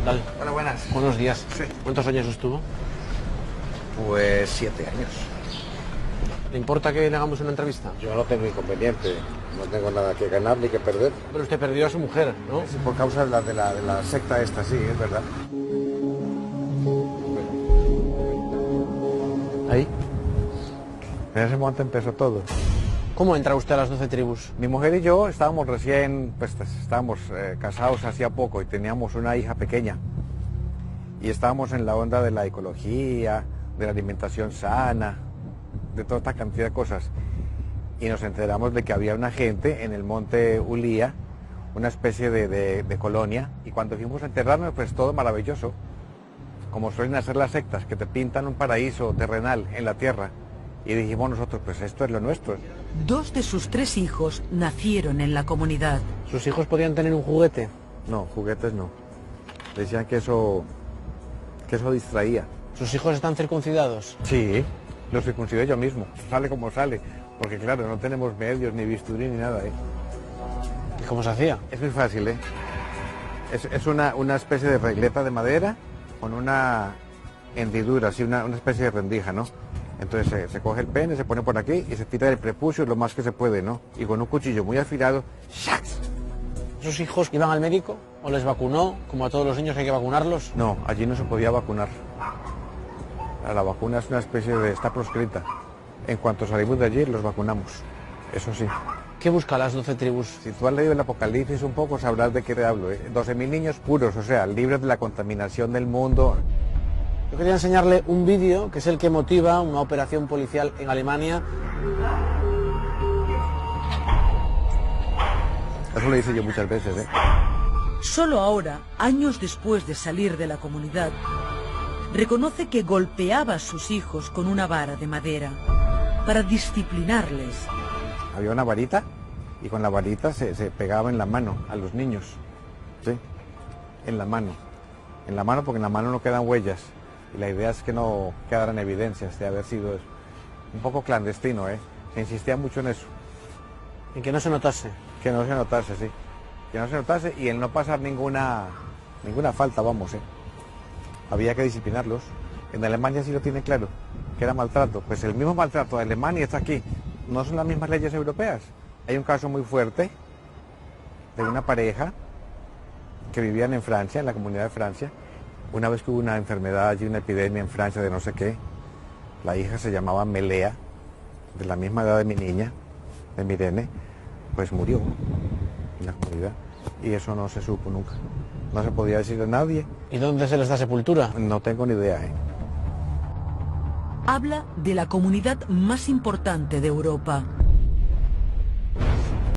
tal? Hola, buenas. Buenos días. Sí. ¿Cuántos años estuvo? Pues 7 años. ¿Le importa que le hagamos una entrevista? Yo no tengo inconveniente, no tengo nada que ganar ni que perder. Pero usted perdió a su mujer, ¿no? Es por causa de la secta esta, sí, es verdad. Ahí. En ese momento empezó todo. ¿Cómo entra usted a las 12 tribus? Mi mujer y yo estábamos recién, estábamos casados hacía poco y teníamos una hija pequeña. Y estábamos en la onda de la ecología, de la alimentación sana, de toda esta cantidad de cosas. Y nos enteramos de que había una gente en el monte Ulía, una especie de colonia, y cuando fuimos a enterrarnos, pues todo maravilloso, como suelen hacer las sectas, que te pintan un paraíso terrenal en la tierra. Y dijimos nosotros, pues esto es lo nuestro. 2 de sus 3 hijos nacieron en la comunidad. ¿Sus hijos podían tener un juguete? No, juguetes no. Decían que eso distraía. ¿Sus hijos están circuncidados? Sí, los circuncidé yo mismo. Sale como sale, porque claro, no tenemos medios, ni bisturí, ni nada, ¿eh? ¿Y cómo se hacía? Es muy fácil, ¿eh? Es una especie de regleta de madera con una hendidura, así una especie de rendija, ¿no? Entonces se coge el pene, se pone por aquí y se tira del prepucio lo más que se puede, ¿no? Y con un cuchillo muy afilado, ¡shax! ¿Sus hijos iban al médico o les vacunó? Como a todos los niños hay que vacunarlos. No, allí no se podía vacunar. La vacuna es una especie de... está proscrita. En cuanto salimos de allí, los vacunamos. Eso sí. ¿Qué busca las 12 tribus? Si tú has leído el Apocalipsis un poco, sabrás de qué te hablo, ¿eh? 12.000 niños puros, o sea, libres de la contaminación del mundo. Yo quería enseñarle un vídeo que es el que motiva una operación policial en Alemania. Eso lo hice yo muchas veces, ¿eh? Solo ahora, años después de salir de la comunidad, reconoce que golpeaba a sus hijos con una vara de madera para disciplinarles. Había una varita y con la varita se pegaba en la mano a los niños, ¿sí? En la mano porque en la mano no quedan huellas y la idea es que no quedaran evidencias de haber sido eso. Un poco clandestino, ¿eh? Se insistía mucho en eso. En que no se notase. Que no se notase, sí. Que no se notase y el no pasar ninguna falta, vamos, ¿eh? Había que disciplinarlos. En Alemania sí lo tiene claro, que era maltrato. Pues el mismo maltrato de Alemania está aquí. No son las mismas leyes europeas. Hay un caso muy fuerte de una pareja que vivían en Francia, en la comunidad de Francia. Una vez que hubo una enfermedad allí, una epidemia en Francia de no sé qué, la hija se llamaba Melea, de la misma edad de mi niña, de Mirene, pues murió en la comunidad. Y eso no se supo nunca. No se podía decir a nadie. ¿Y dónde se les da sepultura? No tengo ni idea, ¿eh? Habla de la comunidad más importante de Europa.